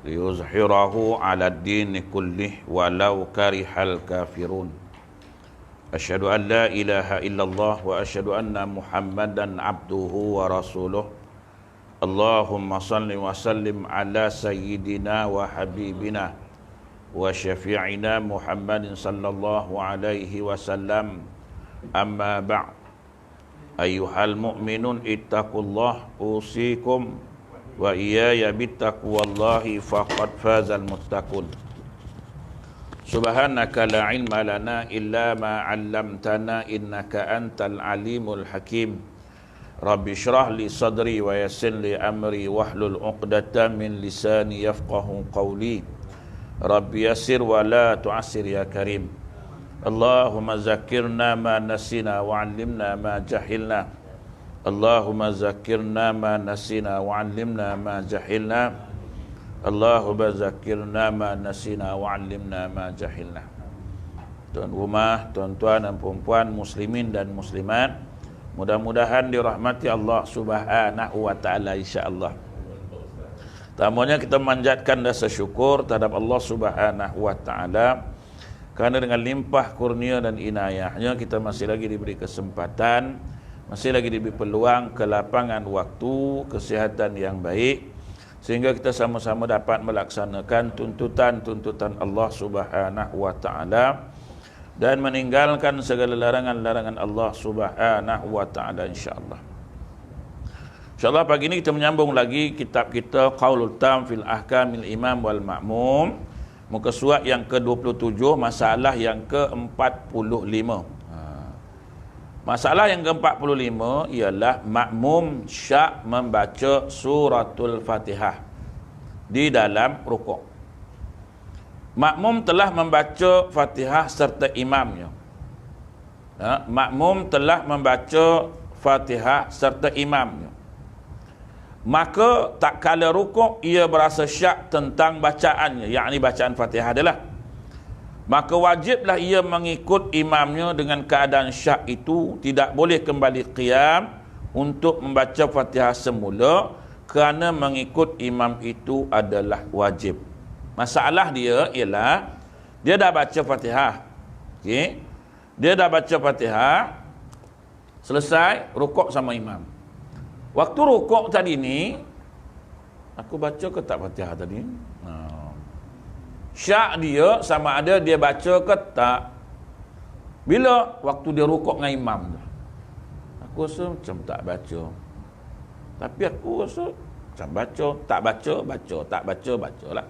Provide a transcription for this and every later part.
liyuzhirahu 'ala ad-din kullih walau karihal kafirun. Asyhadu an la ilaha illallah wa asyhadu anna Muhammadan abduhu wa rasuluh. Allahumma salli wa sallim ala sayyidina wa habibina wa syafi'ina Muhammadin sallallahu alaihi wasallam. Amma ba'd. Ayyuhal mu'minun ittaqullah usikum wa iyaya bittaqwallahi faqad fazal muttaqun. Subhanaka la ilma lana illa ma 'allamtana innaka antal alimul hakim. Rabbi shrah li sadri wa yassir li amri wahlul 'uqdatam min lisani yafqahu qawli. Rabbi yassir wa la tu'assir ya karim. Allahumma zakkirna ma nasina wa 'allimna ma jahilna. Allahumma zakkirna ma nasina wa 'allimna ma jahilna. Allahumma zakkirna ma nasina wa 'allimna ma jahilna. Tuan rumah, tuan-tuan dan puan-puan, muslimin dan muslimat, mudah-mudahan dirahmati Allah Subhanahu wa taala insya-Allah. Tamanya kita memanjatkan rasa syukur terhadap Allah Subhanahu wa taala kerana dengan limpah kurnia dan inayahnya kita masih lagi diberi kesempatan, masih lagi diberi peluang, kelapangan waktu, kesihatan yang baik, sehingga kita sama-sama dapat melaksanakan tuntutan-tuntutan Allah Subhanahu wa taala dan meninggalkan segala larangan-larangan Allah Subhanahu wa taala insya-Allah. InsyaAllah pagi ini kita menyambung lagi kitab kita Qaulul Tam fil Ahkamil Imam wal Ma'mum, muka surat yang ke-27, masalah yang ke-45. Masalah yang ke-45 ialah makmum syak membaca suratul Fatihah di dalam rukuk. Makmum telah membaca Fatihah serta imamnya. Makmum telah membaca Fatihah serta imamnya. Maka tak kala rukuk ia berasa syak tentang bacaannya, yakni bacaan Fatihah adalah. Maka wajiblah ia mengikut imamnya dengan keadaan syak itu, tidak boleh kembali qiyam untuk membaca Fatihah semula kerana mengikut imam itu adalah wajib. Masalah dia ialah dia dah baca Fatihah. Okey. Dia dah baca Fatihah, selesai rukuk sama imam. Waktu rukuk tadi ni, aku baca ke tak Fatihah tadi? Syak dia sama ada dia baca ke tak. Bila waktu dia rukuk dengan imam tu, aku rasa macam tak baca. Tapi aku rasa macam baca, tak baca, baca, tak baca, bacalah.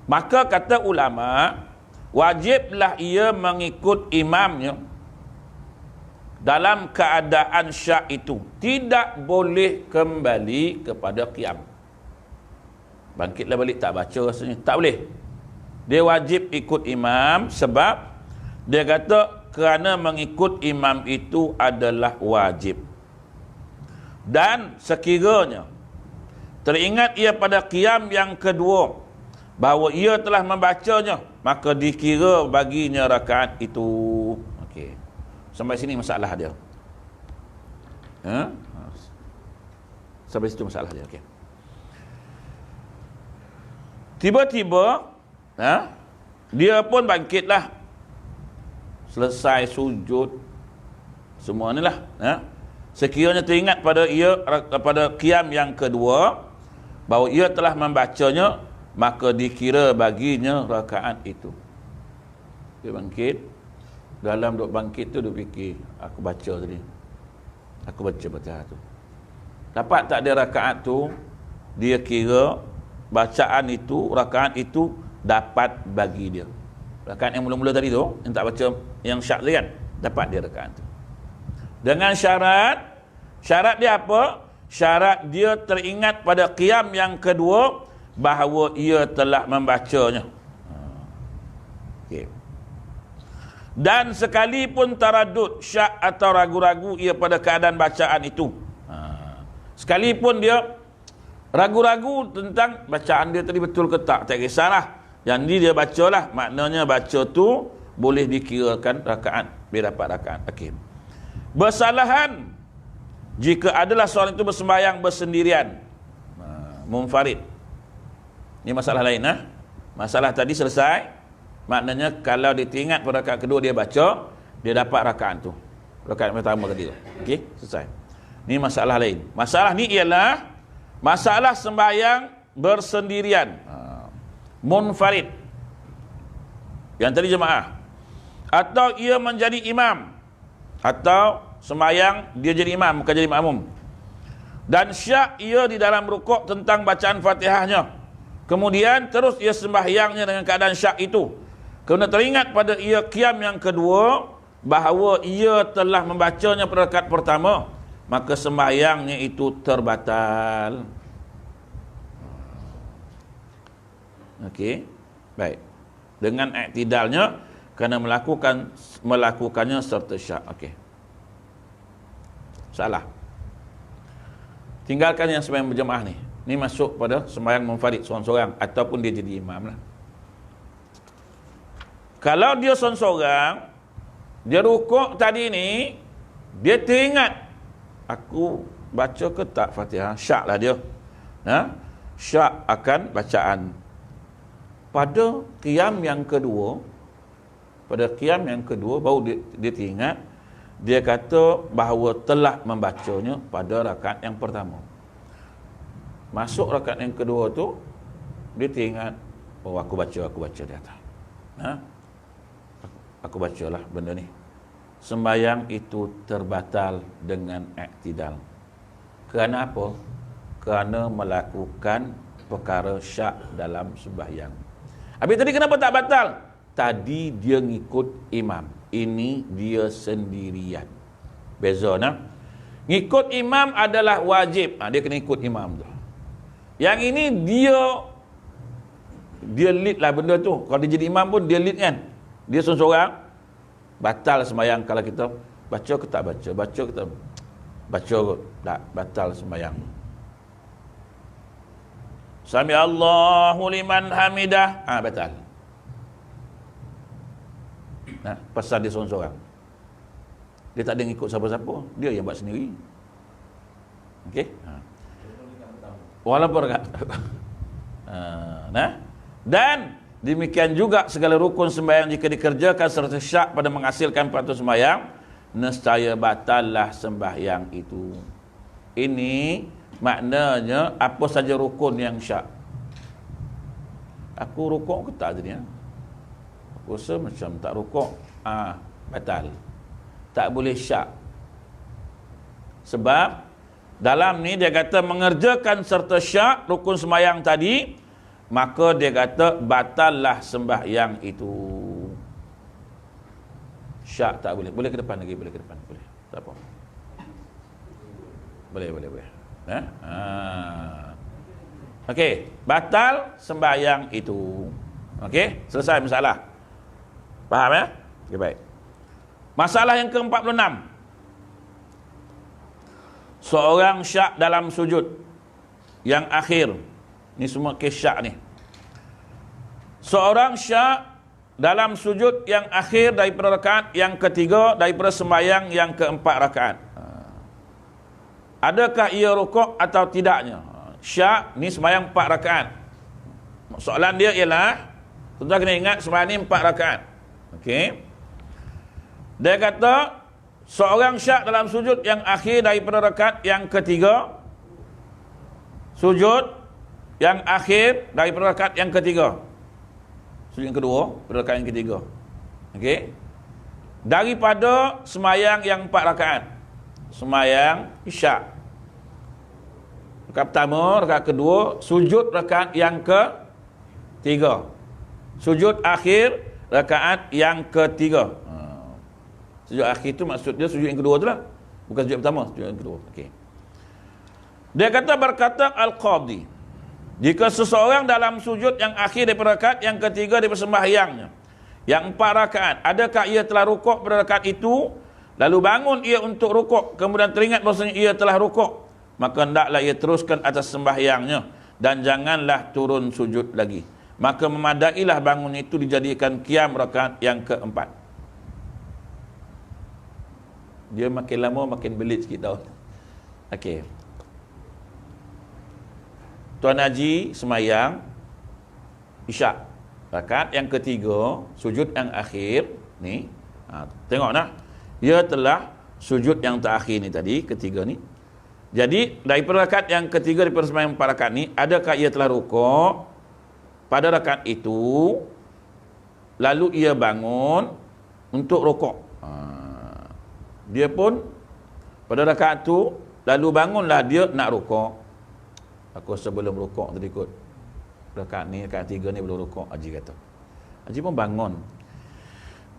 Maka kata ulama, wajiblah ia mengikut imamnya dalam keadaan syak itu, tidak boleh kembali kepada qiyam. Bangkitlah balik tak baca rasanya, tak boleh. Dia wajib ikut imam sebab dia kata kerana mengikut imam itu adalah wajib. Dan sekiranya teringat ia pada qiyam yang kedua bahawa ia telah membacanya, maka dikira baginya rakaat itu. Okey. Sampai sini masalah dia. Sampai situ masalah dia. Okey. Tiba-tiba dia pun bangkitlah. Selesai sujud semua ni lah. Sekiranya teringat pada ia pada qiyam yang kedua bahawa ia telah membacanya, maka dikira baginya rakaat itu. Dia bangkit. Dalam duk bangkit tu dia fikir, aku baca tadi, aku baca Fatihah tu, dapat tak dia rakaat tu, dia kira bacaan itu, rakaat itu dapat bagi dia. Rakaat yang mula-mula tadi tu, yang tak baca, yang syak tadi kan, dapat dia rakaat tu. Dengan syarat dia apa? Syarat dia teringat pada qiyam yang kedua bahawa ia telah membacanya. Okey. Dan sekalipun taradud, syak atau ragu-ragu ia pada keadaan bacaan itu, sekalipun dia ragu-ragu tentang bacaan dia tadi betul ke tak, tak kisahlah, yang ni dia bacalah, maknanya baca tu boleh dikirakan rakaat, dia dapat rakaat. Okey. Bersalahan jika adalah seorang itu bersembahyang bersendirian, munfarid. Ini masalah lain. Masalah tadi selesai. Maknanya kalau dia teringat pada rakaat kedua dia baca, dia dapat rakaat tu. Rakaat pertama tadi tu. Okey, selesai. Ini masalah lain. Masalah ni ialah masalah sembahyang bersendirian. Munfarid. Yang tadi jemaah. Atau ia menjadi imam. Atau sembahyang dia jadi imam, bukan jadi makmum. Dan syak ia di dalam rukuk tentang bacaan Fatihahnya. Kemudian terus ia sembahyangnya dengan keadaan syak itu. Kerana teringat pada ia qiyam yang kedua bahawa ia telah membacanya pada rakaat pertama, maka sembahyangnya itu terbatal. Okey. Baik. Dengan iktidalnya kerana melakukannya serta syak. Okey. Salah. Tinggalkan yang sembahyang berjemaah ni. Ni masuk pada sembahyang munfarid seorang-seorang ataupun dia jadi imam lah. Kalau dia seorang-seorang, dia rukuk tadi ni, dia teringat, aku baca ke tak Fatihah? Syak lah dia. Syak akan bacaan. Pada qiyam yang kedua, baru dia teringat, dia kata bahawa telah membacanya pada rakaat yang pertama. Masuk rakaat yang kedua tu, dia teringat, oh aku baca di atas. Aku bacalah benda ni. Sembahyang itu terbatal dengan iktidal. Kerana apa? Kerana melakukan perkara syak dalam sembahyang. Habis tadi kenapa tak batal? Tadi dia ngikut imam. Ini dia sendirian. Beza nah. Ngikut imam adalah wajib. Dia kena ikut imam tu. Yang ini dia lead lah benda tu. Kalau dia jadi imam pun dia lead kan. Dia seorang-seorang, batal sembahyang kalau kita baca ke tak baca. Baca ke tak baca kot. Tak, batal sembahyang. Sami Allahu liman hamidah. Batal. Pasal dia seorang-seorang. Dia tak ada ngikut siapa-siapa. Dia yang buat sendiri. Okey? Walaupun dan demikian juga segala rukun sembahyang jika dikerjakan serta syak pada menghasilkan patut sembahyang, nescaya batallah sembahyang itu. Ini maknanya apa saja rukun yang syak. Aku rukuk ke tak tadi? Aku rasa macam tak rukuk. Batal. Tak boleh syak. Sebab dalam ni dia kata mengerjakan serta syak rukun sembahyang tadi, maka dia kata batallah sembahyang itu. Syak tak boleh. Boleh ke depan lagi, boleh ke depan. Boleh. Tak apa. Boleh. Okey, batal sembahyang itu. Okey, selesai masalah. Faham ya? Okey, baik. Masalah yang ke-46. Seorang syak dalam sujud yang akhir. Ni semua kes syak ni. Seorang syak dalam sujud yang akhir daripada rakaat yang ketiga daripada sembahyang yang keempat rakaat. Adakah ia rukuk atau tidaknya? Syak ni sembahyang 4 rakaat. Soalan dia ialah, tuan-tuan kena ingat sembahyang ni 4 rakaat. Okey. Dia kata seorang syak dalam sujud yang akhir daripada rakaat yang ketiga. Sujud yang akhir daripada rakaat yang ketiga. Sujud yang kedua pada rakaat yang ketiga. Okey. Daripada sembahyang yang 4 rakaat. Sembahyang isyak. Rakaat pertama, rakaat kedua, sujud rakaat yang ketiga. Sujud akhir rakaat yang ketiga. Sujud akhir tu maksudnya sujud yang kedua tu lah. Bukan sujud pertama, sujud yang kedua. Okey. Dia berkata Al-Qadhi, jika seseorang dalam sujud yang akhir daripada rakaat yang ketiga daripada sembahyangnya, yang 4 rakaat, adakah ia telah rukuk pada rakaat itu, lalu bangun ia untuk rukuk, kemudian teringat bahasanya ia telah rukuk, maka hendaklah ia teruskan atas sembahyangnya dan janganlah turun sujud lagi. Maka memadailah bangun itu dijadikan qiyam rakaat yang keempat. Dia makin lama makin belit sikit tau. Okey. Tuan Haji semayang, Isyak. Rakaat yang ketiga, sujud yang akhir ni. Tengok nah. Ia telah sujud yang terakhir ni tadi, ketiga ni. Jadi daripada rakaat yang ketiga daripada sembahyang 4 rakaat ni, adakah ia telah rukuk pada rakaat itu, lalu ia bangun untuk rukuk. Dia pun pada rakaat tu lalu bangunlah dia nak rukuk. Aku sebelum rukuk tadi kot. Rakaat ni, rakaat 3 ni belum rukuk, Haji kata. Haji pun bangun.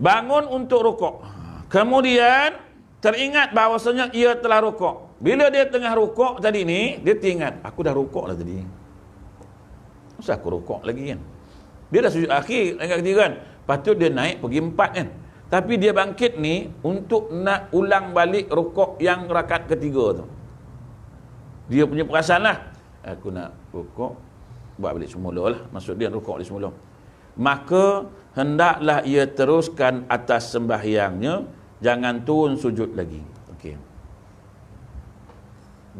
Bangun untuk rukuk. Kemudian teringat bahawasanya ia telah rukuk. Bila dia tengah rukuk tadi ni, dia teringat, aku dah rukuk lah tadi. Masa aku rukuk lagi kan. Dia dah sujud akhir rakaat ketiga kan. Lepas tu dia naik pergi 4 kan. Tapi dia bangkit ni untuk nak ulang balik rukuk yang rakaat ketiga tu. Dia punya perasaan lah, aku nak rukuk, buat balik semula lah. Maksud dia rukuk balik semula. Maka hendaklah ia teruskan atas sembahyangnya, jangan turun sujud lagi. Okey.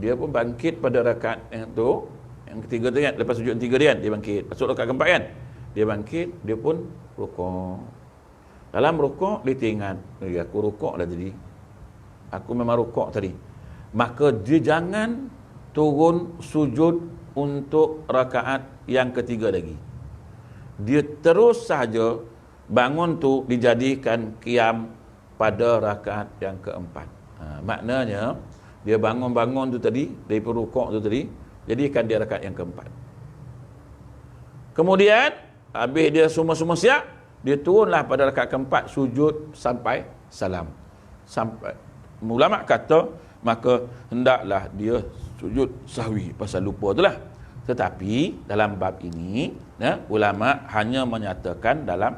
Dia pun bangkit pada rakaat yang tu, yang ketiga tu kan, lepas sujud yang 3 dia kan, dia bangkit. Masuk rakaat keempat kan, dia bangkit, dia pun rukuk. Dalam rukuk dia teringat, aku rukuk dah tadi, aku memang rukuk tadi. Maka dia jangan turun sujud untuk rakaat yang ketiga lagi. Dia terus sahaja bangun tu dijadikan qiyam pada rakaat yang keempat. Maknanya dia bangun-bangun tu tadi, daripada rukuk tu tadi, jadikan dia rakaat yang keempat. Kemudian habis dia semua-semua siap, dia turunlah pada rakaat keempat, sujud sampai salam. Sampai ulama kata maka hendaklah dia sujud sahwi pasal lupa itulah. Tetapi dalam bab ini ulama hanya menyatakan dalam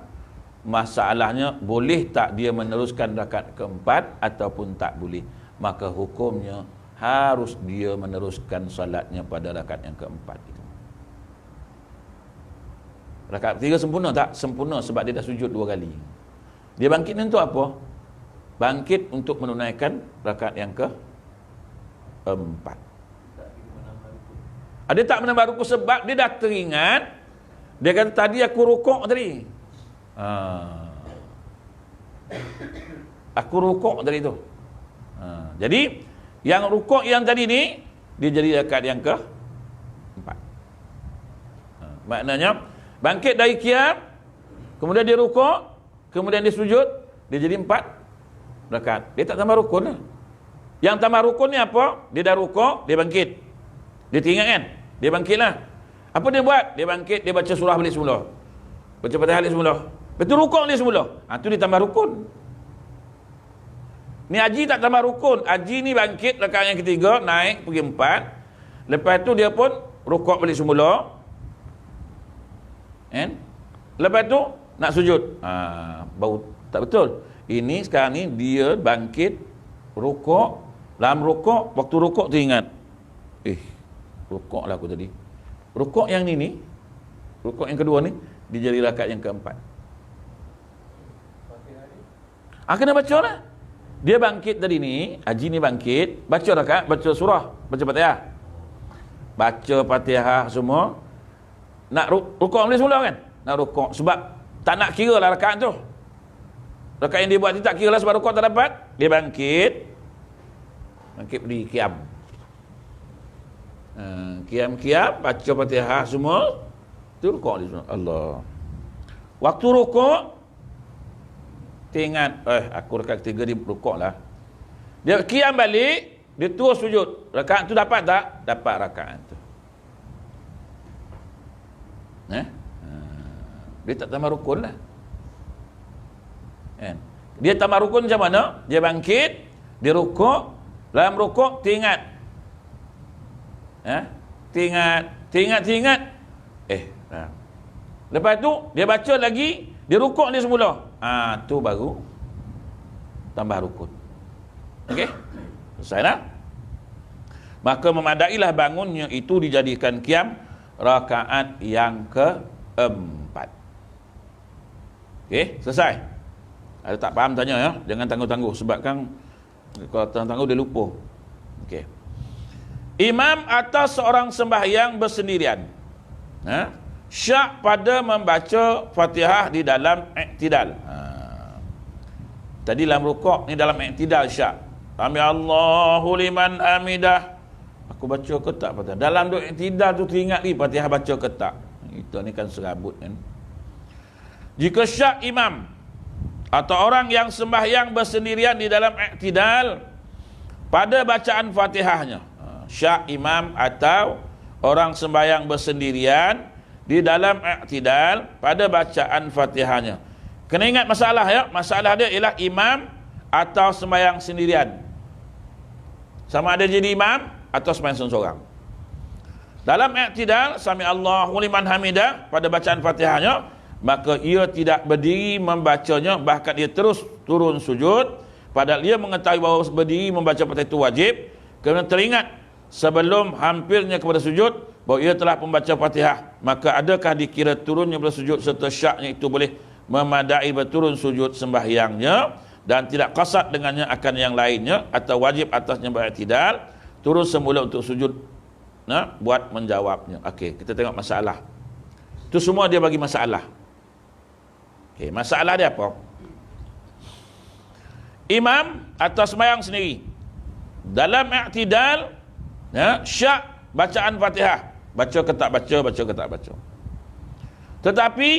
masalahnya boleh tak dia meneruskan rakaat keempat ataupun tak boleh. Maka hukumnya harus dia meneruskan salatnya pada rakaat yang keempat itu. Rakaat ketiga sempurna tak? Sempurna sebab dia dah sujud 2 kali. Dia bangkit untuk apa? Bangkit untuk menunaikan rakaat yang keempat. Dia tak menambah rukuk sebab dia dah teringat. Dia kata tadi aku rukuk tadi. Aku rukuk tadi tu. Jadi yang rukuk yang tadi ni dia jadi rakaat yang keempat. Maknanya bangkit dari qiyam, kemudian dia rukuk, kemudian dia sujud, dia jadi 4 rakaat. Dia tak tambah rukun lah. Yang tambah rukun ni apa? Dia dah rukuk, dia bangkit. Dia teringat kan? Dia bangkitlah. Apa dia buat? Dia bangkit, dia baca surah balik semula. Baca Fatihah balik semula. Betul rukuk dia semula. Tu dia tambah rukun. Ni Haji tak tambah rukun. Haji ni bangkit rakaat yang ketiga, naik pergi 4. Lepas tu dia pun rukuk balik semula. Lepas tu nak sujud. Baru tak betul. Ini sekarang ni dia bangkit, rukuk. Dalam rukuk, waktu rukuk teringat, rukuk lah aku tadi. Rukuk yang ni, rukuk yang kedua ni, dia jadi rakaat yang keempat. Kena baca lah. Dia bangkit tadi ni, Haji ni bangkit, baca rakaat, baca surah, baca Fatihah. Baca Fatihah semua. Nak rukuk boleh semula kan? Nak rukuk. Sebab tak nak kira lah rakaat tu. Rakaat yang dia buat ni tak kira lah sebab rukuk tak dapat. Dia bangkit. Bangkit berdiri qiyam. Qiyam, baca Fatihah semua. Tu rukuk dia semua. Allah. Waktu rukuk, teringat, aku rakaat ketiga dia rukuk lah. Dia qiyam balik, dia terus sujud. Rakaat tu dapat tak? Dapat rakaat tu. Dia tak tambah rukun lah. Dia tambah rukun macam mana? Dia bangkit, dia rukuk, dalam rukuk teringat. Teringat. Lepas tu dia baca lagi, dia rukuk dia semula. Tu baru tambah rukun. Okey? Selesai dah? Maka memadailah bangunnya itu dijadikan qiyam rakaat yang keempat. Okey, selesai. Ada tak faham tanya ya, jangan tangguh-tangguh sebab kan kalau tangguh-tangguh dia lupa. Okey. Imam atas seorang sembahyang bersendirian. syak pada membaca Fatihah di dalam i'tidal. Tadi dalam rukuk ni dalam i'tidal syak. Sami Allahu liman hamidah. Aku baca ke tak Fatihah? Dalam duk i'tidal tu teringat ni Fatihah baca ke tak? Itu ni kan serabut kan. Jika syak imam atau orang yang sembahyang bersendirian di dalam i'tidal pada bacaan Fatihahnya, syak imam atau orang sembahyang bersendirian di dalam i'tidal pada bacaan Fatihahnya. Kena ingat masalah ya, masalah dia ialah imam atau sembahyang sendirian. Sama ada jadi imam atau sembahyang seorang. Dalam i'tidal sami Allahu liman hamidah pada bacaan Fatihahnya, maka ia tidak berdiri membacanya, bahkan ia terus turun sujud, padahal ia mengetahui bahawa berdiri membaca Fatihah itu wajib, kerana teringat sebelum hampirnya kepada sujud bahawa ia telah membaca Fatihah. Maka adakah dikira turunnya bersujud serta syaknya itu boleh memadai berturun sujud sembahyangnya dan tidak qasad dengannya akan yang lainnya, atau wajib atasnya beriktidal turun semula untuk sujud? Nah, buat menjawabnya. Okey, kita tengok masalah. Itu semua dia bagi masalah. Okey, masalah dia apa? Imam atau sembahyang sendiri dalam i'tidal, ya, syak bacaan Fatihah, baca ke tak baca, baca ke tak baca, tetapi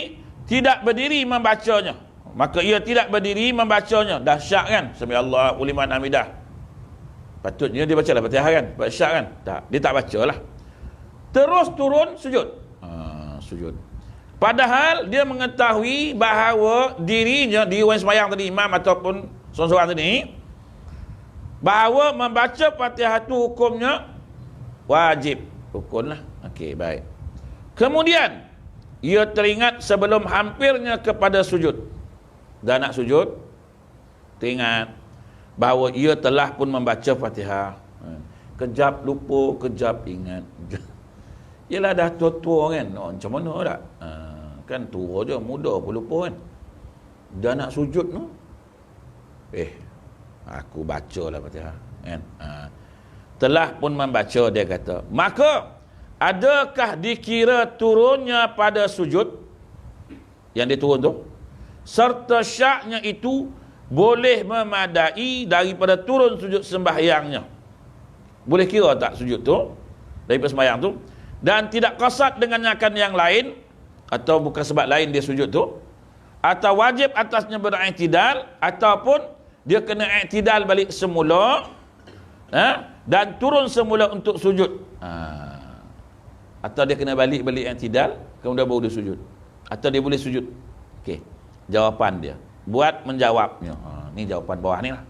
tidak berdiri membacanya, maka ia tidak berdiri membacanya. Dah syak kan, sami Allahu liman hamidah, patutnya dia baca lah Fatihah kan, baca syak kan, tak, dia tak baca lah, terus turun sujud. Sujud padahal dia mengetahui bahawa dirinya, diri orang sembahyang tadi, imam ataupun seorang-seorang tadi, bahawa membaca Fatihah itu hukumnya wajib, rukun lah. Okey, baik. Kemudian ia teringat sebelum hampirnya kepada sujud, dah nak sujud, teringat bahawa ia telah pun membaca Fatihah. Kejap lupa, kejap ingat. Yelah dah tua-tua kan, macam mana tak? Kan tua je, muda pun lupa kan. Dah nak sujud no, aku baca lah Fatihah kan. Telah pun membaca, dia kata, maka adakah dikira turunnya pada sujud yang dia turun tu serta syaknya itu boleh memadai daripada turun sujud sembahyangnya? Boleh kira tak sujud tu daripada sembahyang tu, dan tidak qasad dengannya akan yang lain, atau bukan sebab lain dia sujud tu, atau wajib atasnya beriktidal, ataupun dia kena iktidal balik semula, dan turun semula untuk sujud, atau dia kena balik iktidal kemudian baru dia sujud, atau dia boleh sujud. Okey, jawapan dia buat menjawabnya. Ni jawapan bawah ni lah.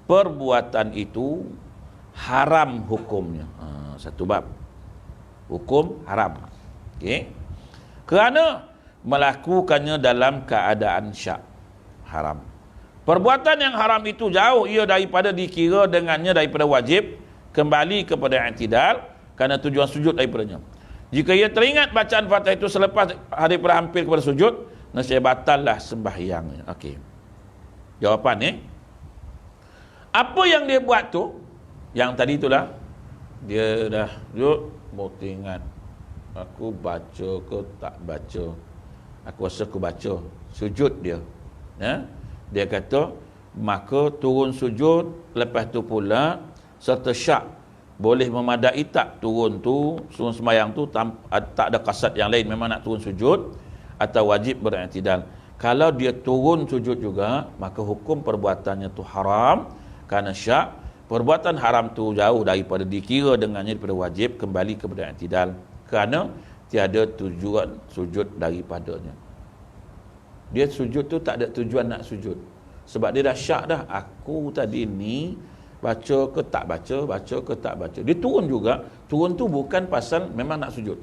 Perbuatan itu haram hukumnya. Satu bab hukum haram. Okey, kerana melakukannya dalam keadaan syak, haram. Perbuatan yang haram itu jauh ia daripada dikira dengannya daripada wajib, kembali kepada i'tidal kerana tujuan sujud daripadanya. Jika ia teringat bacaan Fatihah itu selepas daripada hampir kepada sujud, nescaya batallah sembahyangnya. Okey, jawapan ni, apa yang dia buat tu, yang tadi itulah, dia dah duduk mau teringat, aku baca ke tak baca, aku rasa aku baca, sujud dia, dia kata maka turun sujud lepas tu pula serta syak boleh memadai tak turun tu, turun sembahyang tu tak ada qasad yang lain, memang nak turun sujud atau wajib beriktidal. Kalau dia turun sujud juga, maka hukum perbuatannya tu haram kerana syak. Perbuatan haram tu jauh daripada dikira dengannya daripada wajib, kembali kepada i'tidal kerana tiada tujuan sujud daripadanya. Dia sujud tu tak ada tujuan nak sujud, sebab dia dah syak dah, aku tadi ni baca ke tak baca, baca ke tak baca. Dia turun juga, turun tu bukan pasal memang nak sujud,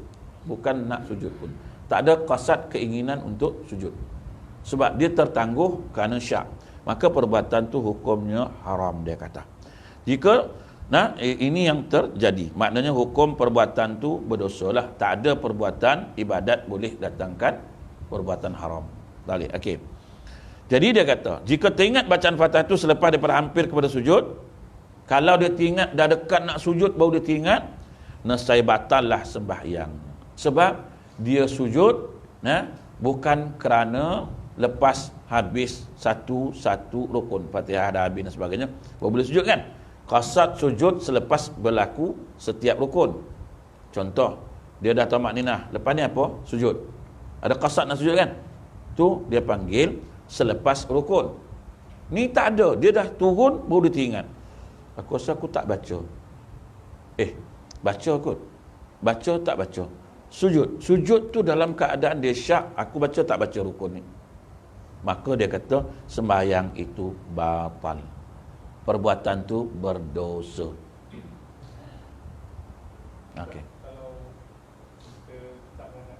bukan nak sujud pun, tak ada qasad keinginan untuk sujud, sebab dia tertangguh kerana syak, maka perbuatan tu hukumnya haram, dia kata. Jika ini yang terjadi, maknanya hukum perbuatan tu berdosa lah. Tak ada perbuatan ibadat boleh datangkan perbuatan haram. Balik, okey. Jadi dia kata, jika teringat bacaan Fatihah tu selepas daripada hampir kepada sujud, kalau dia teringat dah dekat nak sujud baru dia teringat, nescaya batal lah sembahyang. Sebab dia sujud bukan kerana lepas habis satu rukun, Fatihah dah habis dan sebagainya, baru boleh sujud kan. Qasad sujud selepas berlaku setiap rukun. Contoh, dia dah tamat ninah, lepas ni apa? Sujud. Ada qasad nak sujud kan? Tu dia panggil selepas rukun. Ni tak ada, dia dah turun baru dia teringat. Aku rasa aku tak baca. Baca kot. Baca tak baca. Sujud. Sujud tu dalam keadaan dia syak, aku baca tak baca rukun ni. Maka dia kata sembahyang itu batal. Perbuatan tu berdosa. Okey. Kalau kita tak nak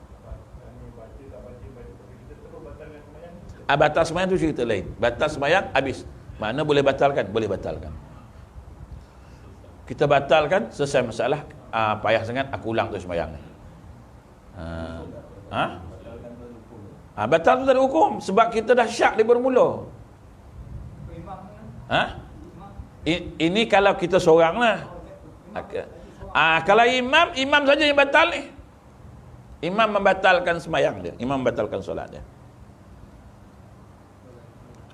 baca tak baca kita terus batalkan sembahyang. Batal sembahyang tu cerita lain. Batal sembahyang habis. Mana boleh batalkan? Boleh batalkan. Kita batalkan selesai masalah. Payah sangat aku ulang tu sembahyang ni. Batal tu tak ada hukum sebab kita dah syak dia bermula. Ini kalau kita seorang lah. Kalau imam saja yang batal ni. Imam membatalkan sembahyang dia, imam membatalkan solat dia.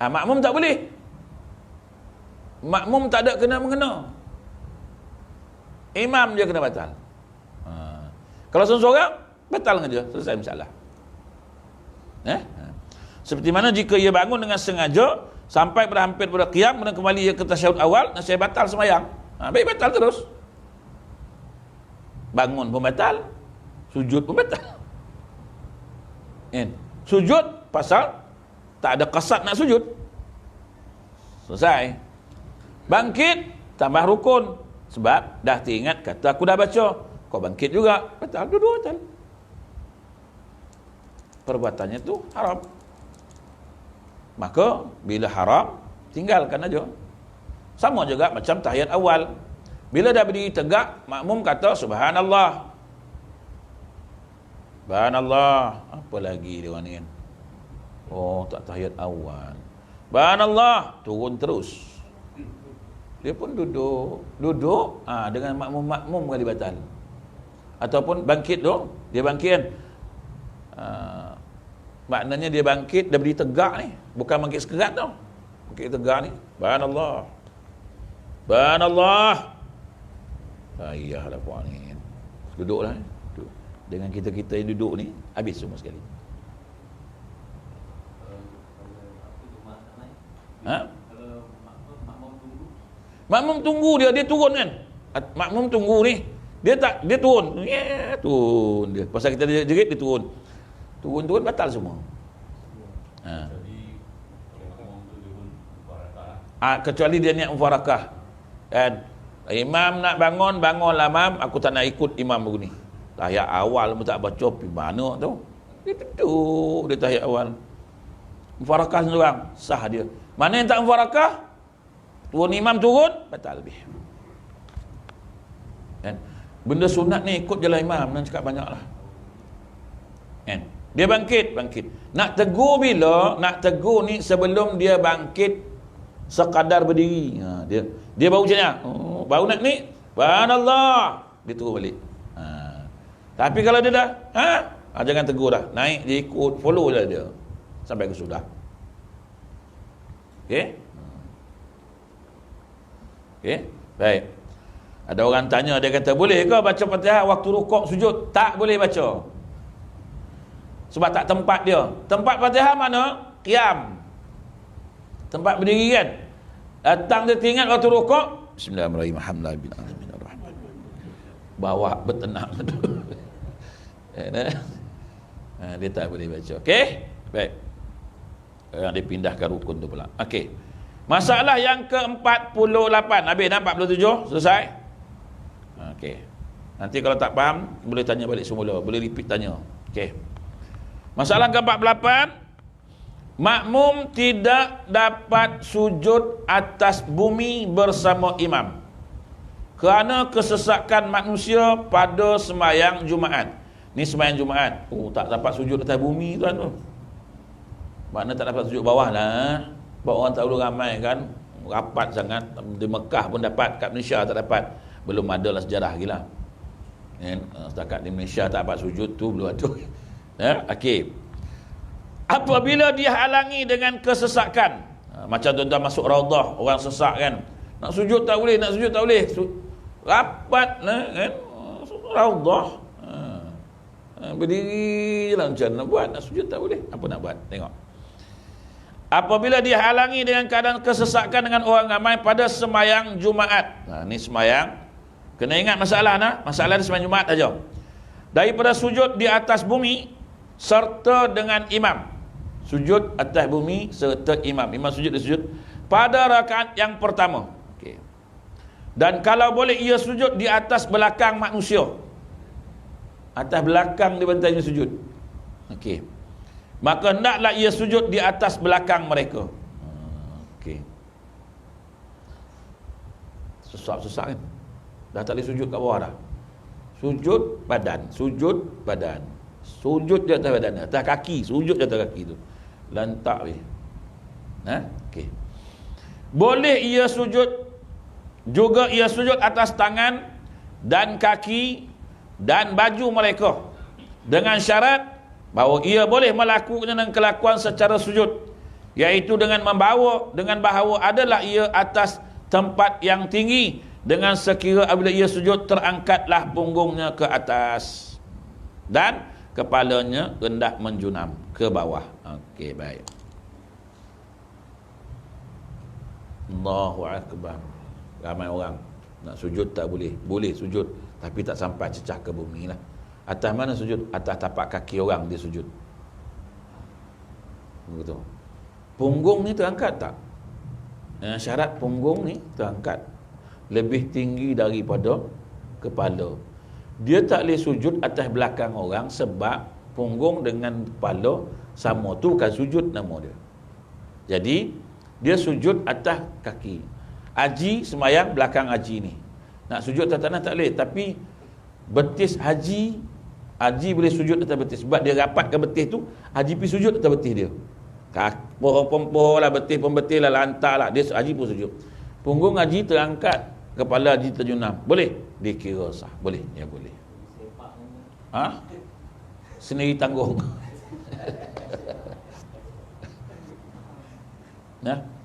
Makmum tak boleh. Makmum tak ada kena-mengena. Imam dia kena batal. Kalau seorang batal dengan dia, selesai masalah. Seperti mana jika ia bangun dengan sengaja sampai berhampir pada qiyam, kemudian kembali ia ke tasyahud awal, saya batal sembahyang. Baik, batal terus. Bangun pun batal, sujud pun batal. Sujud pasal tak ada qasad nak sujud. Selesai. Bangkit tambah rukun sebab dah teringat kata aku dah baca. Kau bangkit juga, batal, dua-dua batal. Perbuatannya tu haram. Maka bila haram, tinggalkan aja. Sama juga macam tahiyat awal. Bila dah berdiri tegak, makmum kata subhanallah. Subhanallah. Apa lagi dia orang ni kan? Tak tahiyat awal. Subhanallah, turun terus. Dia pun duduk dengan makmum kali batal. Ataupun bangkit tu, dia bangkit kan. Maknanya dia bangkit, dah berdiri tegak ni, bukan bangkit sekerat tau. Bangkit tegak ni, subhanallah. Subhanallah. Ayahlah puan ni. Duduklah. Duduk. Dengan kita yang duduk ni, habis semua sekali. Makmum tunggu dia turun kan. Makmum tunggu ni. Dia turun. Turun dia. Pasal kita jerit dia turun. Turun batal semua. Kecuali dia niat mufarakah. Kan? Imam nak bangunlah imam, aku tak nak ikut imam begini. Tahiyat awal pun tak baca, pergi mana tu? Dia duduk dia tahiyat awal. Mufarakah seorang, sah dia. Mana yang tak mufarakah? Turun imam turun, batal lebih. Kan? Benda sunat ni ikut jalan imam, jangan cakap banyaklah. Kan? Dia bangkit. Nak tegur bila? Nak tegur ni sebelum dia bangkit sekadar berdiri. Dia baru macam ni. Baru nak ni, subhanallah. Dia turun balik. Tapi kalau dia dah, jangan tegur dah. Naik, dia ikut, follow je dia. Sampai ke sudah. Okey? Baik. Ada orang tanya, dia kata, boleh ke baca Fatihah waktu rukuk sujud? Tak boleh baca. Sebab tak tempat dia. Tempat Fatihah mana? Qiyam. Tempat berdiri kan? Datang dia teringat waktu rukuk, bismillahirrahmanirrahim. Bawa bertenang. Dia tak boleh baca. Okey? Baik. Dia pindahkan rukun tu pula. Okey. Masalah yang ke-48. Habis dah 47? Selesai? Okey. Nanti kalau tak faham, boleh tanya balik semula. Boleh repeat tanya. Okey. Masalah ke-48. Makmum tidak dapat sujud atas bumi bersama imam kerana kesesakan manusia pada sembahyang Jumaat. Ni sembahyang Jumaat. Tak dapat sujud atas bumi tuan tu. Makna tak dapat sujud bawah lah. Sebab orang tak perlu ramai kan. Rapat sangat. Di Mekah pun dapat, kat Malaysia tak dapat. Belum ada lah sejarah lagi lah. Setakat di Malaysia tak dapat sujud tu belum ada. Okey. Apabila dihalangi dengan kesesakan, macam tuan-tuan masuk raudah, orang sesak kan, nak sujud tak boleh, nak sujud tak boleh, rapat kan, raudah, berdiri je lah, macam nak buat, nak sujud tak boleh, apa nak buat, tengok. Apabila dihalangi dengan keadaan kesesakan dengan orang ramai pada sembahyang Jumaat. Ni sembahyang, kena ingat masalah masalah di sembahyang Jumaat aja. Daripada sujud di atas bumi serta dengan imam. Sujud atas bumi serta imam. Imam sujud, dia sujud pada rakaat yang pertama. Okey. Dan kalau boleh ia sujud di atas belakang manusia. Atas belakang dia bantainya sujud. Okey. Maka hendaklah ia sujud di atas belakang mereka. Okey. Sesak kan? Dah tak boleh sujud kat bawah dah. Sujud badan, sujud badan. Sujud di atas badan, atas kaki, sujud di atas kaki tu. Lantak weh. Okey. Boleh ia sujud juga, ia sujud atas tangan dan kaki dan baju mereka dengan syarat bahawa ia boleh melakukan dengan kelakuan secara sujud, iaitu dengan bahawa adalah ia atas tempat yang tinggi, dengan sekira apabila ia sujud terangkatlah punggungnya ke atas dan kepalanya hendak menjunam ke bawah. Okey, baik. Allahu Akbar. Ramai orang nak sujud tak boleh. Boleh sujud, tapi tak sampai cecah ke bumi lah. Atas mana sujud? Atas tapak kaki orang dia sujud. Begitu. Punggung ni terangkat tak? Syarat punggung ni terangkat lebih tinggi daripada kepala. Dia tak boleh sujud atas belakang orang sebab punggung dengan kepala sama, tu bukan sujud nama dia. Jadi dia sujud atas kaki. Haji sembahyang belakang haji ni. Nak sujud atas tanah tak boleh, tapi betis haji boleh sujud atas betis sebab dia rapatkan betis tu, haji pergi sujud atas betis dia. Pompo lah, betis pun betis lah, lantak lah, dia haji pun sujud. Punggung haji terangkat, kepala haji terjunam. Boleh? Dikira sah. Boleh? Ya boleh. Sendiri tanggung.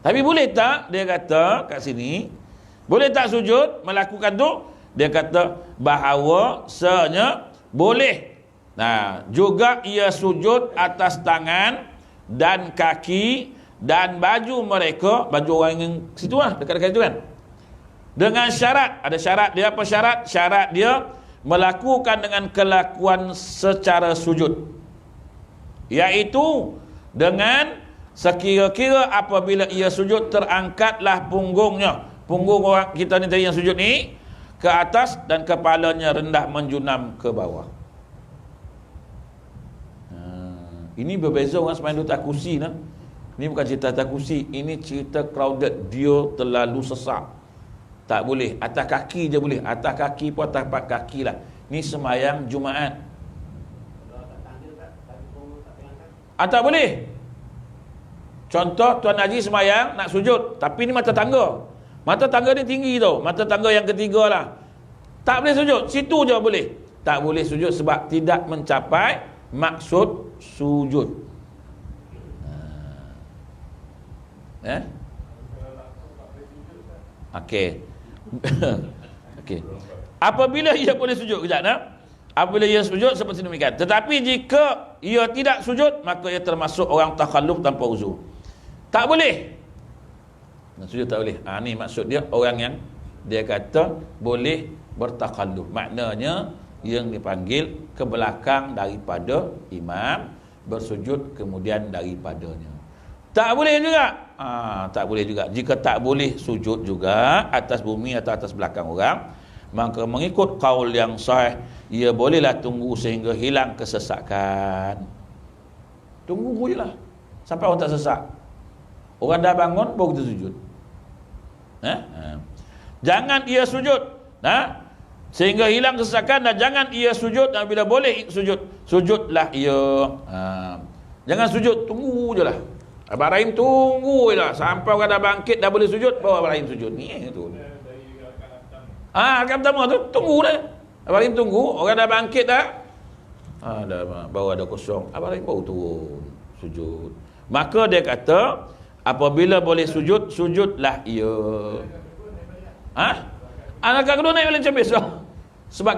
Tapi boleh tak, dia kata kat sini, boleh tak sujud melakukan tu? Dia kata bahawasanya boleh. Juga ia sujud atas tangan dan kaki dan baju mereka, baju orang yang situ lah, dekat-dekat itu kan. Dengan syarat, ada syarat dia. Apa syarat? Syarat dia melakukan dengan kelakuan secara sujud, iaitu dengan sekira-kira apabila ia sujud terangkatlah punggungnya, punggung orang kita ni tadi yang sujud ni, ke atas dan kepalanya rendah menjunam ke bawah. Ini berbeza orang sembahyang duduk atas kursi nah. Ini bukan cerita atas kursi, ini cerita crowded, dia terlalu sesak. Tak boleh, atas kaki je boleh. Atas kaki pun atas tapak kaki lah. Ni sembahyang Jumaat. Tak boleh. Contoh Tuan Haji sembahyang nak sujud, tapi ni mata tangga. Mata tangga ni tinggi tau, mata tangga yang ketiga lah. Tak boleh sujud, situ je boleh. Tak boleh sujud sebab tidak mencapai maksud sujud. Okey. Okey. Apabila ia boleh sujud, kejap nah. Apabila ia sujud seperti demikian. Tetapi jika ia tidak sujud, maka ia termasuk orang takhalluf tanpa uzur. Tak boleh. Sujud tak boleh. Ni maksud dia orang yang dia kata boleh bertakhalluf. Maknanya yang dipanggil ke belakang daripada imam, bersujud kemudian daripadanya. Tak boleh juga. Tak boleh juga. Jika tak boleh sujud juga atas bumi atau atas belakang orang, maka mengikut kaul yang sahih, ia bolehlah tunggu sehingga hilang kesesakan. Tunggu je lah sampai orang tak sesak. Orang dah bangun baru kita sujud. Jangan ia sujud sehingga hilang kesesakan, dan jangan ia sujud, dan bila boleh sujud, sujudlah ia. Jangan sujud, tunggu je lah. Abang Rahim tunggu je lah sampai orang dah bangkit, dah boleh sujud, bawa Abang Rahim sujud. Ni tu. Rakaat pertama tu tunggu dah. Abang Rahim tunggu, orang dah bangkit dah. Baru ada kosong. Abang Rahim baru turun sujud. Maka dia kata, apabila boleh sujud, sujudlah ia. Rakaat kedua naik balik macam biasa. Sebab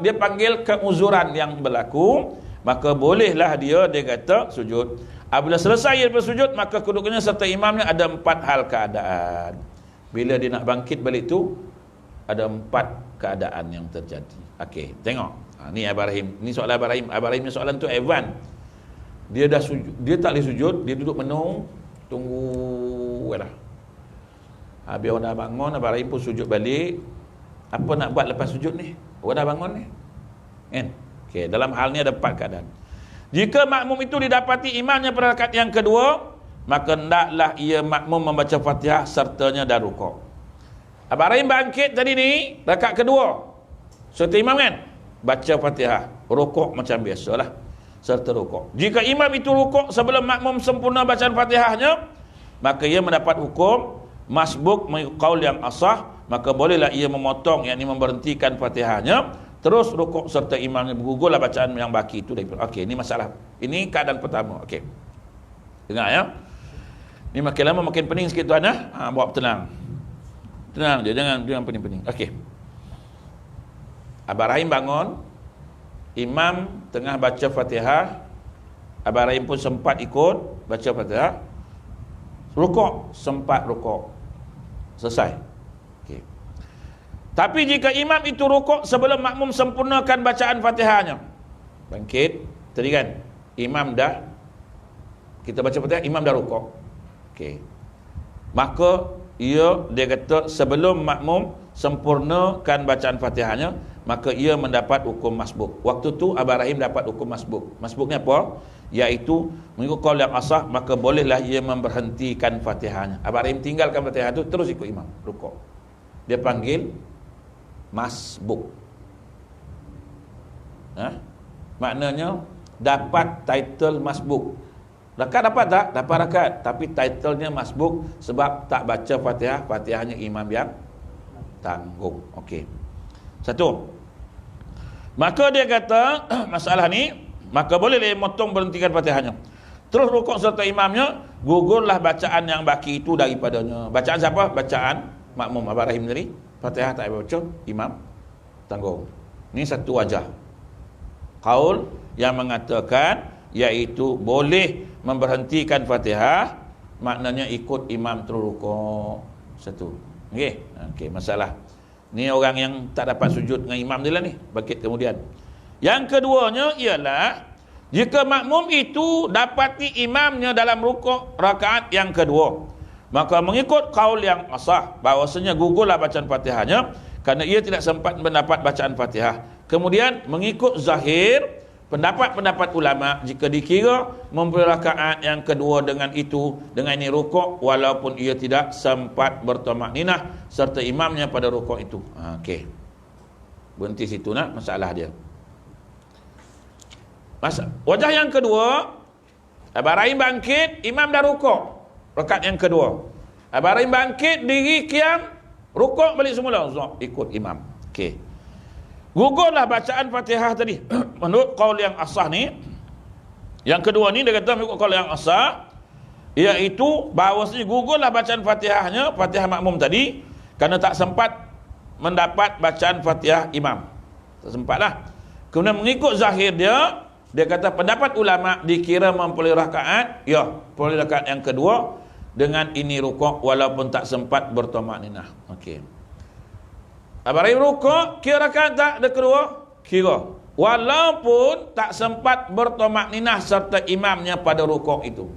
dia panggil keuzuran yang berlaku, maka bolehlah dia kata sujud. Apabila selesai daripada sujud, maka kedudukannya serta imamnya ada 4 hal keadaan. Bila dia nak bangkit balik tu, ada 4 keadaan yang terjadi. Okey, tengok. Ni Abang Rahim. Ni soalan Abang Rahim. Abang Rahim ni soalan tu advance. Dia dah sujud, dia tak boleh sujud, dia duduk menung, tunggu dah. Habis orang dah bangun, Abang Rahim pun sujud balik. Apa nak buat lepas sujud ni? Orang dah bangun ni. Kan? Okey, dalam hal ni ada 4 keadaan. Jika makmum itu didapati imamnya pada rakaat yang kedua, maka hendaklah ia makmum membaca Fatihah sertanya dah rukuk. Abang Rahim bangkit tadi ni rakaat kedua. Serta imam kan? Baca Fatihah, rukuk macam biasalah. Serta rukuk. Jika imam itu rukuk sebelum makmum sempurna bacaan Fatihahnya, maka ia mendapat hukum masbuk mengikut qaul yang asah, maka bolehlah ia memotong, yakni memberhentikan Fatihahnya, terus rukuk serta imamnya bergugurlah bacaan yang baki itu daripada. Okey, ini masalah. Ini keadaan pertama. Okey. Dengar ya. Ini makin lama makin pening sikit tuan ya. Buat tenang. Tenang je, jangan pening-pening. Okey. Abang Rahim bangun, imam tengah baca Fatihah, Abang Rahim pun sempat ikut baca Fatihah, rukuk, sempat rukuk, selesai. Okay. Tapi jika imam itu rukuk sebelum makmum sempurnakan bacaan Fatihahnya, bangkit, tadi kan imam dah, kita baca Fatihah, imam dah rukuk. Okay. Maka dia kata sebelum makmum sempurnakan bacaan Fatihahnya, maka ia mendapat hukum masbuk. Waktu tu Abang Rahim dapat hukum masbuk. Masbuknya apa? Iaitu mengikut qaul yang asah, maka bolehlah ia memberhentikan Fatihahnya. Abang Rahim tinggalkan Fatihah tu, terus ikut imam rukuk. Dia panggil masbuk. Maknanya dapat title masbuk. Rakaat dapat tak? Dapat rakaat, tapi titlenya masbuk sebab tak baca Fatihah, Fatihahnya imam yang tanggung. Okey. Satu. Maka dia kata masalah ni, maka boleh dia motong berhentikan Fatihahnya. Terus rukuk serta imamnya, gugurlah bacaan yang baki itu daripadanya. Bacaan siapa? Bacaan makmum. Abang Rahim tadi Fatihah tak baca, imam tanggung. Ini satu wajah qaul yang mengatakan iaitu boleh memberhentikan Fatihah, maknanya ikut imam terus rukuk. Satu. Okey. Okey, masalah. Ni orang yang tak dapat sujud dengan imam dia lah ni, bangkit kemudian. Yang keduanya ialah jika makmum itu dapati imamnya dalam rukuk rakaat yang kedua, maka mengikut qaul yang asah, bahawasanya gugurlah bacaan Fatihahnya kerana ia tidak sempat mendapat bacaan Fatihah. Kemudian mengikut zahir pendapat-pendapat ulama, jika dikira memberi rakaat yang kedua dengan itu, dengan ini rukuk, walaupun ia tidak sempat bertamakninah serta imamnya pada rukuk itu. Okey. Berhenti situ nak masalah dia. Wajah yang kedua, Abang Rahim bangkit, imam dah rukuk. Rakaat yang kedua. Abang Rahim bangkit, diri kiam, rukuk balik semula, ikut imam. Okey. Gugurlah bacaan Fatihah tadi. Menurut qaul yang asah ni, yang kedua ni dia kata menurut qaul yang asah, iaitu bahawasanya gugurlah bacaan Fatihahnya, Fatihah makmum tadi, kerana tak sempat mendapat bacaan Fatihah imam. Tak sempatlah. Kemudian mengikut zahir dia kata pendapat ulama dikira memperoleh rakaat, ya, peroleh rakaat yang kedua dengan ini rukuk walaupun tak sempat bertamakninah. Okey. Abang Rahim rukuk, kira rakaat tak? Dia kedua, kira. Walaupun tak sempat bertamakninah serta imamnya pada rukuk itu.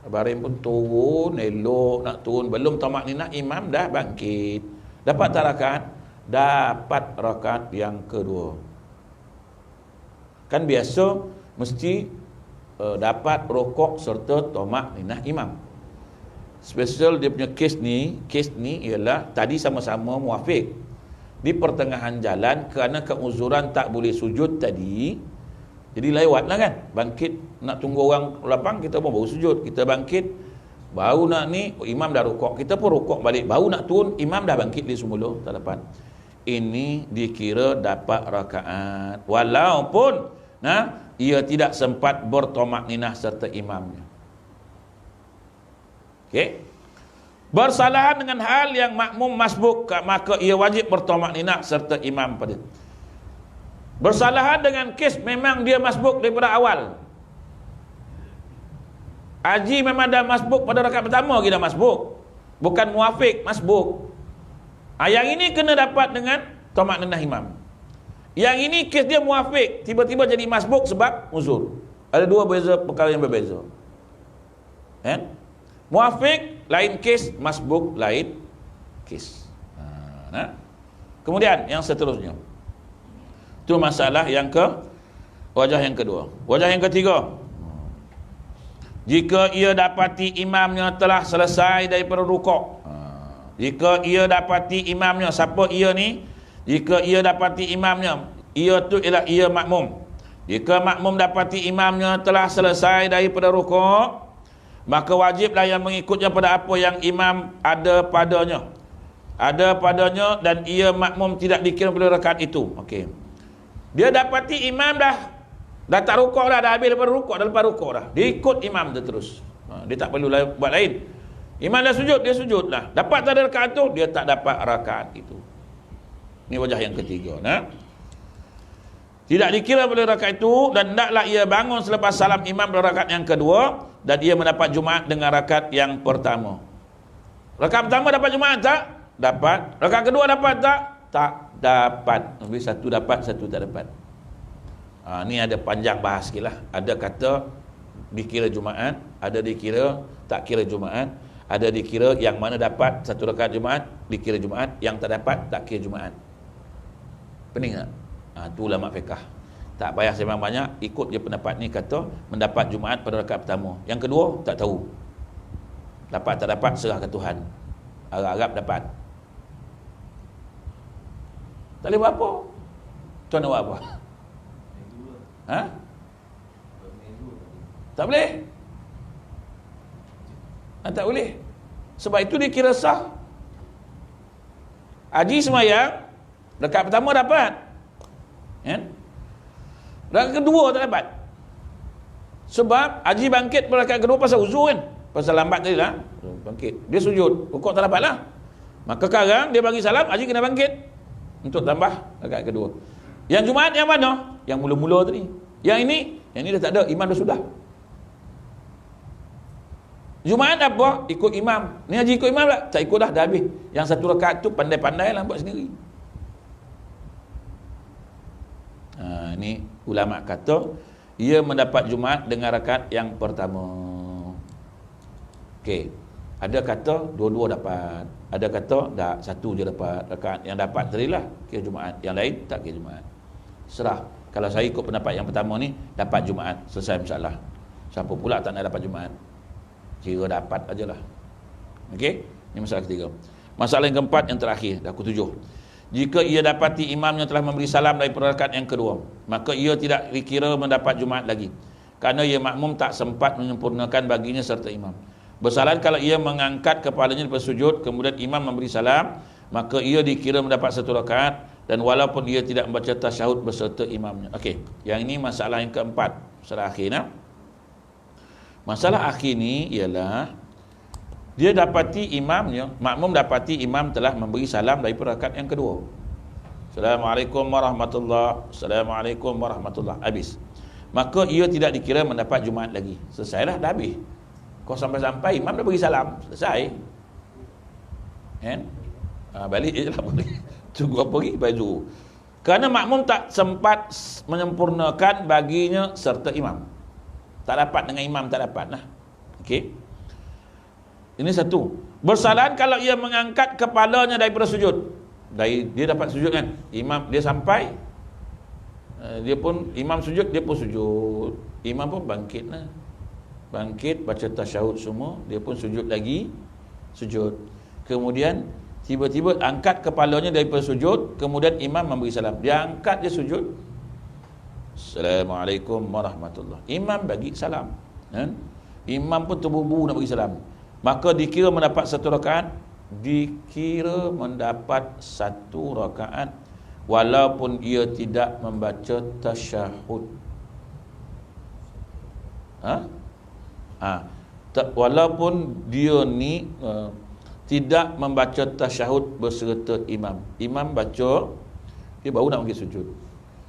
Abang Rahim pun turun, elok nak turun, belum tamakninah, imam dah bangkit. Dapat tak rakaat? Dapat rakaat yang kedua. Kan biasa mesti dapat rukuk serta tamakninah imam. Special dia punya kes ni ialah tadi sama-sama muafiq di pertengahan jalan kerana keuzuran tak boleh sujud tadi, jadi lewatlah kan, bangkit nak tunggu orang lapang, kita pun baru sujud, kita bangkit baru nak ni, imam dah rukuk, kita pun rukuk balik, baru nak turun, imam dah bangkit dia semula, tak dapat. ini dikira dapat rakaat walaupun ia tidak sempat bertomak ninah serta imamnya. Okey. Bersalahan dengan hal yang makmum masbuk, maka ia wajib bertomak ninah serta imam pada. Bersalahan dengan kes memang dia masbuk daripada awal. Haji memang dah masbuk pada rakaat pertama, kita masbuk. Bukan muafiq, masbuk. Yang ini kena dapat dengan tomak ninah imam. Yang ini kes dia muafiq, tiba-tiba jadi masbuk sebab uzur. Ada dua perkara yang berbeza. Muafiq lain kes, masbuk lain kes. Kemudian yang seterusnya, itu masalah yang wajah yang kedua. Wajah yang ketiga, jika ia dapati imamnya telah selesai daripada rukuk. Jika ia dapati imamnya, siapa ia ni? Jika ia dapati imamnya, ia tu ialah ia makmum. Jika makmum dapati imamnya telah selesai daripada rukuk, maka wajiblah yang mengikutnya pada apa yang imam ada padanya. Ada padanya dan ia makmum tidak dikira pada rakaat itu. Okey. Dia dapati imam dah tak rukuk dah habis daripada rukuk, dah lepas rukuk dah. Dia ikut imam dia terus. Dia tak perlu buat lain. Imam dah sujud, dia sujud lah. Dapat tak ada rakaat tu, dia tak dapat rakaat itu. Ini wajah yang ketiga. Tidak dikira pada rakaat itu dan hendaklah ia bangun selepas salam imam pada rakaat yang kedua dan ia mendapat Jumaat dengan rakaat yang pertama. Rakaat pertama dapat Jumaat tak? Dapat. Rakaat kedua dapat tak? Tak dapat. Habis satu dapat, satu tak dapat. Ni ada panjang bahas sikit lah. Ada kata dikira Jumaat, ada dikira tak kira Jumaat, ada dikira yang mana dapat satu rakaat Jumaat dikira Jumaat, yang tak dapat tak kira Jumaat. Pening tak? Itu ulama fiqh. Tak payah sembang banyak, ikut je pendapat ni, kata mendapat Jumaat pada rakaat pertama. Yang kedua tak tahu. Dapat tak dapat serah ke Tuhan. Harap-harap dapat. Tak boleh buat apa? Tuan nak buat apa? Tak boleh. Tak boleh. Sebab itu dikira sah. Haji semayang, rakaat pertama dapat. Rakaat kedua tak dapat. Sebab haji bangkit pada rakaat kedua pasal uzur kan. Pasal lambat tadi lah. Bangkit. Dia sujud. Rukuk tak dapat lah. Maka sekarang dia bagi salam, haji kena bangkit untuk tambah rakaat kedua. Yang Jumaat yang mana? Yang mula-mula tadi. Yang ini dah tak ada, imam dah sudah. Jumaat apa? Ikut imam. Ni haji ikut imam tak? Tak ikut dah habis. Yang satu rakaat tu pandai-pandai lah buat sendiri. Ni ulama kata ia mendapat Jumaat dengan rakaat yang pertama. Okey. Ada kata dua-dua dapat. Ada kata tak, satu je dapat. Rakaat yang dapat tadi lah kira Jumaat, yang lain tak kira Jumaat. Serah. Kalau saya ikut pendapat yang pertama ni, dapat Jumaat, selesai masalah. Siapa pula tak nak dapat Jumaat? Kira dapat ajalah. Okey? Ini masalah ketiga. Masalah yang keempat, yang terakhir, dah ketujuh. Jika ia dapati imamnya telah memberi salam dari rakaat yang kedua, maka ia tidak dikira mendapat Jumaat lagi, kerana ia makmum tak sempat menyempurnakan baginya serta imam. Bersalahan kalau ia mengangkat kepalanya daripada sujud, kemudian imam memberi salam, maka ia dikira mendapat satu rakaat, dan walaupun ia tidak membaca tasyahud beserta imamnya. Okey, yang ini masalah yang keempat, masalah akhir. Masalah akhir ni ialah dia dapati imamnya, makmum dapati imam telah memberi salam daripada rakaat yang kedua. Assalamualaikum warahmatullahi, Assalamualaikum warahmatullahi, habis. Maka ia tidak dikira mendapat Jumaat lagi. Selesailah, dah habis. Kau sampai-sampai imam dah beri salam, selesai. Balik je lah. Tunggu apa lagi? Baju. Kerana makmum tak sempat menyempurnakan baginya serta imam. Tak dapat dengan imam, tak dapat lah. Okey. Ini satu. Bersalahan kalau ia mengangkat kepalanya daripada sujud. Dia dapat sujud kan? Imam dia sampai, dia pun imam sujud, dia pun sujud. Imam pun bangkit lah. Bangkit, baca tasyahud semua, dia pun sujud lagi, sujud. Kemudian tiba-tiba angkat kepalanya daripada sujud, kemudian imam memberi salam. Dia angkat, dia sujud. Assalamualaikum warahmatullahi. Imam bagi salam. Imam pun terburu-buru nak bagi salam. Maka dikira mendapat satu rakaat dikira mendapat satu rakaat walaupun ia tidak membaca tasyahud. Walaupun dia ni tidak membaca tasyahud berserta imam. Imam baca, dia baru nak bagi sujud.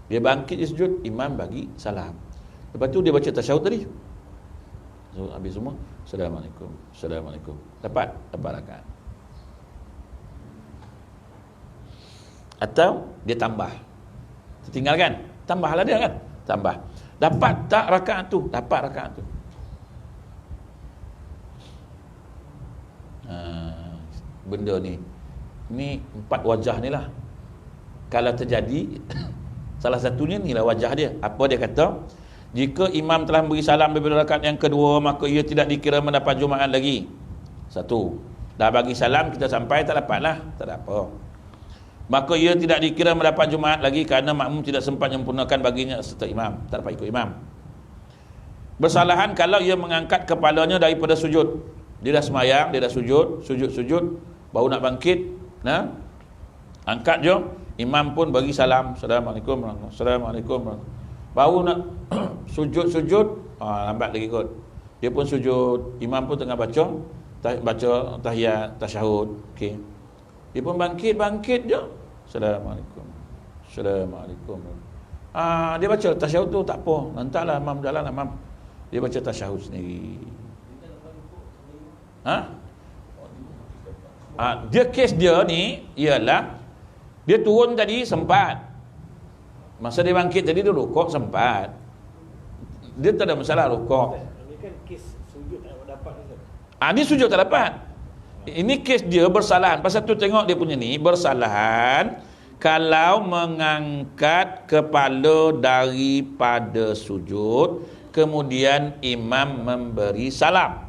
Dia bangkit dia sujud, imam bagi salam. Lepas tu dia baca tasyahud tadi. So, habis semua, Assalamualaikum, Assalamualaikum. Dapat rakaat. Atau dia tambah. Tertinggalkan, tambahlah dia kan. Tambah. Dapat tak rakaat tu? Dapat rakaat tu. Benda ni 4 wajah ni lah. Kalau terjadi salah satunya ni lah wajah dia. Apa dia kata? Jika imam telah beri salam daripada rakaat yang kedua, maka ia tidak dikira mendapat Jumaat lagi. Satu. Dah bagi salam, kita sampai tak dapat lah, tak ada apa. Maka ia tidak dikira mendapat Jumaat lagi kerana makmum tidak sempat menyempurnakan baginya serta imam, tak dapat ikut imam. Bersalahan kalau ia mengangkat kepalanya daripada sujud. Dia dah semayang, dia dah sujud, baru nak bangkit, angkat je, imam pun bagi salam, Assalamualaikum, Assalamualaikum. Baru nak sujud, lambat lagi kot. Dia pun sujud, imam pun tengah baca tahiyat, tasyahud, okey. Dia pun bangkit je, Assalamualaikum, Assalamualaikum. Dia baca tasyahud tu tak apa, nantilah imam jalan, imam dia baca tasyahud sendiri. Dia kes dia ni ialah dia turun tadi sempat, masa dia bangkit tadi dia rukuk sempat, dia tak ada masalah rukuk. Ini kan kes sujud tak dapat ni. Dia sujud tak dapat. Ini kes dia bersalahan. Pasal tu tengok dia punya ni bersalahan kalau mengangkat kepala daripada sujud kemudian imam memberi salam.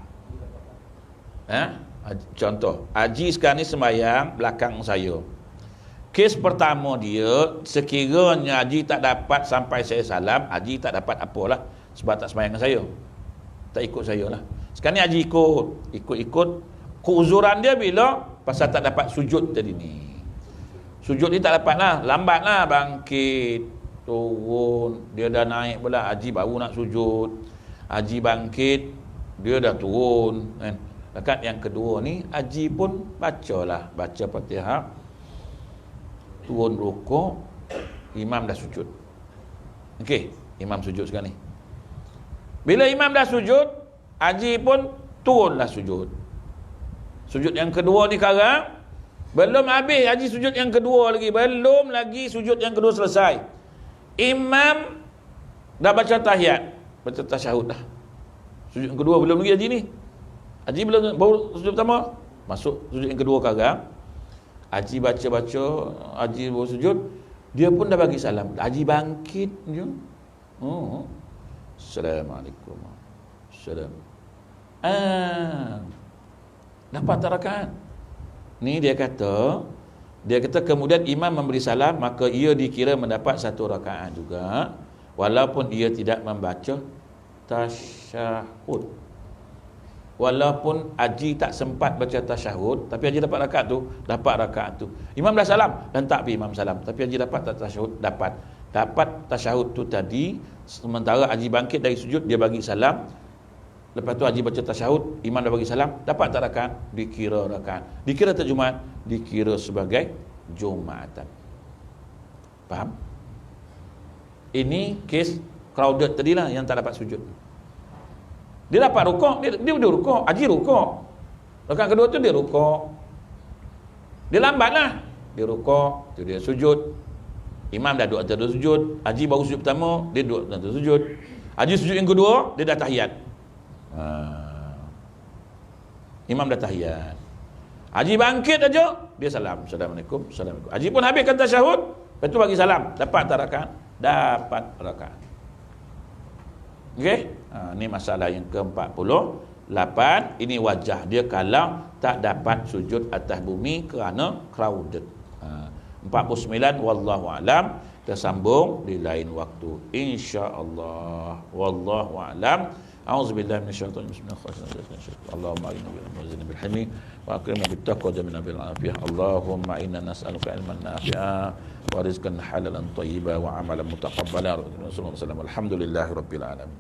Contoh, Haji sekarang ni sembahyang belakang saya. Kes pertama dia, sekiranya Haji tak dapat sampai saya salam, Haji tak dapat apalah, sebab tak sembahyang dengan saya, tak ikut saya lah. Sekarang ni Haji ikut keuzuran dia bila pasal tak dapat sujud tadi ni. Sujud ni tak dapat lah, lambat lah bangkit, turun, dia dah naik pula, Haji baru nak sujud. Haji bangkit, dia dah turun kan. Rakaat yang kedua ni Haji pun baca Fatihah, turun rukuk, imam dah sujud. Okey, imam sujud sekarang ni. Bila imam dah sujud, Haji pun turunlah sujud. Sujud yang kedua ni sekarang belum habis, Haji sujud yang kedua lagi, belum lagi sujud yang kedua selesai. Imam dah baca tahiyat, baca tasyahud dah. Sujud yang kedua belum lagi Haji ni. Haji belum, baru sujud pertama, masuk sujud yang kedua sekarang. Haji baca, Haji baru sujud, dia pun dah bagi salam. Haji bangkit je. Assalamualaikum. Assalam. Dapat tak rakaat? Ni dia kata kemudian imam memberi salam, maka ia dikira mendapat 1 rakaat juga walaupun ia tidak membaca tasyahud. Walaupun Haji tak sempat baca tasyahud, tapi Haji dapat rakaat tu. Imam dah salam dan tak pergi imam salam, tapi Haji dapat tak tasyahud? Dapat tasyahud tu tadi, sementara Haji bangkit dari sujud, dia bagi salam. Lepas tu Haji baca tasyahud, imam dah bagi salam, dapat tak rakaat? Dikira rakaat. Dikira tak Jumaat? Dikira sebagai Jumaatan. Faham? Ini kes crowded tadilah yang tak dapat sujud. Dia dapat rukuk, dia rukuk, Haji rukuk. Rakaat kedua tu dia rukuk. Dia lambatlah. Dia rukuk, dia sujud. Imam dah duduk atas sujud. Haji baru sujud pertama, dia duduk atas sujud. Haji sujud yang kedua, dia dah tahiyat. Imam dah tahiyat. Haji bangkit aja, dia salam. Assalamualaikum, Assalamualaikum. Haji pun habiskan tasyahud, lepas tu bagi salam. Dapat tak rakaat? Dapat rakaat. Okey? Ini masalah yang ke-48. Ini wajah dia kalau tak dapat sujud atas bumi kerana crowded. 49 wallahu alam. Kita sambung di lain waktu insya-Allah. Wallahu alam. A'udzubillahi minasyaitonir rajim. Allahumma inna bi'al bilhilmi wa akrimna bittaqwa jamina bil afiyah. Allahumma inna nas'aluka ilman nafi'a wa rizqan halalan thayyiban wa amalan mutaqabbalan. Alhamdulillahi rabbil alamin.